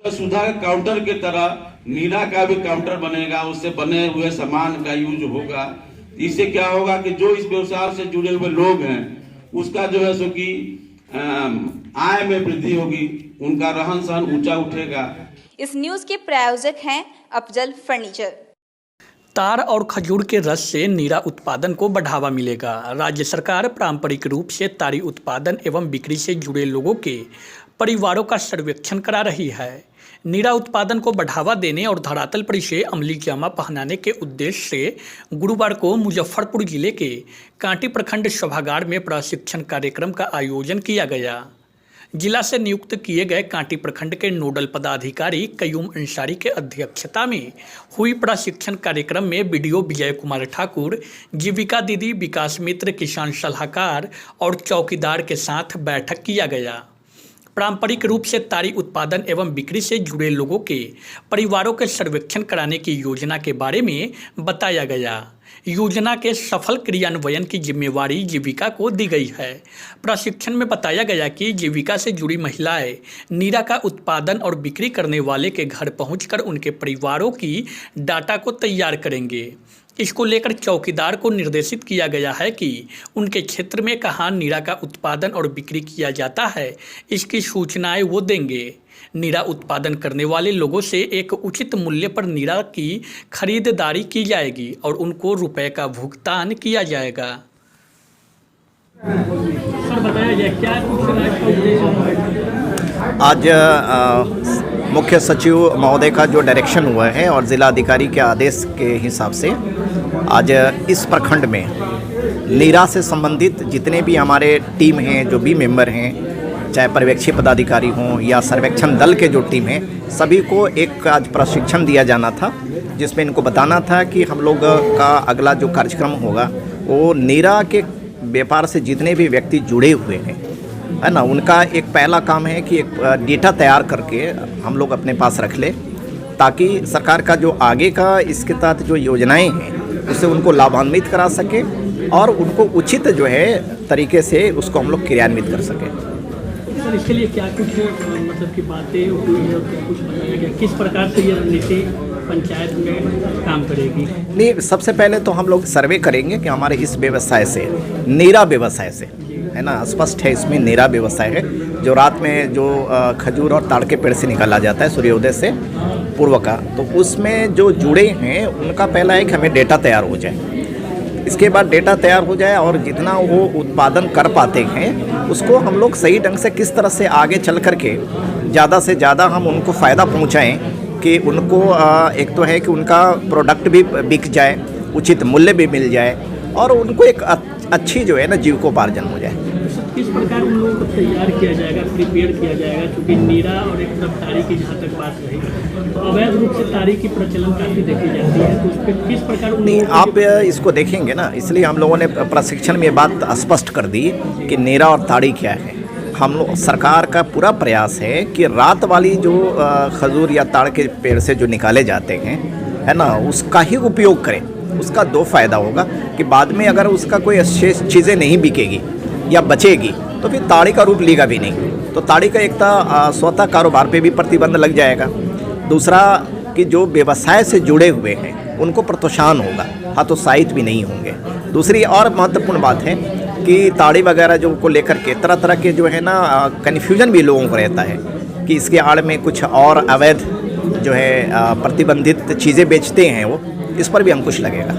सुधा counter की तरह नीरा का भी काउंटर बनेगा, उससे बने हुए सामान का यूज होगा। इससे क्या होगा कि जो इस व्यवसाय से जुड़े हुए लोग हैं उसका जो है सो कि आय में वृद्धि होगी, उनका रहन सहन ऊंचा उठेगा। इस न्यूज के प्रायोजक हैं अफजल फर्नीचर। तार और खजूर के रस से नीरा उत्पादन को बढ़ावा मिलेगा। राज्य सरकार पारंपरिक रूप से तारी उत्पादन एवं बिक्री से जुड़े लोगों के परिवारों का सर्वेक्षण करा रही है। नीरा उत्पादन को बढ़ावा देने और धरातल पर इसे अमली जामा पहनाने के उद्देश्य से गुरुवार को मुजफ्फरपुर जिले के कांटी प्रखंड सभागार में प्रशिक्षण कार्यक्रम का आयोजन किया गया। जिला से नियुक्त किए गए कांटी प्रखंड के नोडल पदाधिकारी कयूम अंसारी के अध्यक्षता में हुई प्रशिक्षण कार्यक्रम में बीडीओ विजय कुमार ठाकुर, जीविका दीदी, विकास मित्र, किसान सलाहकार और चौकीदार के साथ बैठक किया गया। पारंपरिक रूप से तारी उत्पादन एवं बिक्री से जुड़े लोगों के परिवारों के सर्वेक्षण कराने की योजना के बारे में बताया गया। योजना के सफल क्रियान्वयन की जिम्मेवारी जीविका को दी गई है। प्रशिक्षण में बताया गया कि जीविका से जुड़ी महिलाएं नीरा का उत्पादन और बिक्री करने वाले के घर पहुंचकर उनके परिवारों की डाटा को तैयार करेंगे। इसको लेकर चौकीदार को निर्देशित किया गया है कि उनके क्षेत्र में कहाँ नीरा का उत्पादन और बिक्री किया जाता है, इसकी सूचनाएं वो देंगे। नीरा उत्पादन करने वाले लोगों से एक उचित मूल्य पर नीरा की खरीदारी की जाएगी और उनको रुपए का भुगतान किया जाएगा। सर बताया जाए क्या आज मुख्य सचिव महोदय का जो डायरेक्शन हुआ है और ज़िला अधिकारी के आदेश के हिसाब से आज इस प्रखंड में नीरा से संबंधित जितने भी हमारे टीम हैं, जो भी मेंबर हैं, चाहे पर्यवेक्षी पदाधिकारी हों या सर्वेक्षण दल के जो टीम हैं, सभी को एक आज प्रशिक्षण दिया जाना था, जिसमें इनको बताना था कि हम लोग का अगला जो कार्यक्रम होगा वो नीरा के व्यापार से जितने भी व्यक्ति जुड़े हुए हैं, है ना, उनका एक पहला काम है कि एक डेटा तैयार करके हम लोग अपने पास रख ले, ताकि सरकार का जो आगे का इसके तहत जो योजनाएं हैं उससे उनको लाभान्वित करा सके और उनको उचित जो है तरीके से उसको हम लोग क्रियान्वित कर सकें। सर इसके लिए क्या कुछ मतलब की बातें हुई है, क्या कुछ बताया गया, किस प्रकार से ये रणनीति पंचायत में काम करेगी? नहीं, सबसे पहले तो हम लोग सर्वे करेंगे कि हमारे इस व्यवसाय से, नीरा व्यवसाय से, है ना, स्पष्ट है इसमें नीरा व्यवसाय है, जो रात में जो खजूर और ताड़ के पेड़ से निकाला जाता है सूर्योदय से पूर्व का, तो उसमें जो जुड़े हैं उनका पहला है कि हमें डेटा तैयार हो जाए। इसके बाद डेटा तैयार हो जाए और जितना वो उत्पादन कर पाते हैं उसको हम लोग सही ढंग से किस तरह से आगे चल करके ज़्यादा से ज़्यादा हम उनको फ़ायदा पहुँचाएँ कि उनको एक तो है कि उनका प्रोडक्ट भी बिक जाए, उचित मूल्य भी मिल जाए और उनको एक अच्छी जो है ना जीविकोपार्जन हो जाए। किस प्रकार उन लोगों को तैयार किया जाएगा, प्रिपेयर किया जाएगा, क्योंकि नीरा और एक तरफ तारी की जहाँ तक बात रही तो अवैध रूप से तारी की प्रचलन काफ़ी देखी जाती है, तो उस पर किस प्रकार नहीं, आप इसको देखेंगे ना, इसलिए हम लोगों ने प्रशिक्षण में ये बात स्पष्ट कर दी कि नीरा और ताड़ी क्या है। हम लोग सरकार का पूरा प्रयास है कि रात वाली जो खजूर या ताड़ के पेड़ से जो निकाले जाते हैं, है ना, उसका ही उपयोग करें। उसका दो फायदा होगा कि बाद में अगर उसका कोई शेष चीज़ें नहीं बिकेगी या बचेगी तो फिर ताड़ी का रूप लेगा भी नहीं, तो ताड़ी का एक स्वतः कारोबार पे भी प्रतिबंध लग जाएगा। दूसरा कि जो व्यवसाय से जुड़े हुए हैं उनको प्रोत्साहन होगा, हतोत्साहित भी नहीं होंगे। दूसरी और महत्वपूर्ण बात है कि ताड़ी वगैरह जो को लेकर के तरह तरह के जो है ना कन्फ्यूजन भी लोगों को रहता है कि इसके आड़ में कुछ और अवैध जो है प्रतिबंधित चीज़ें बेचते हैं वो, इस पर भी अंकुश लगेगा।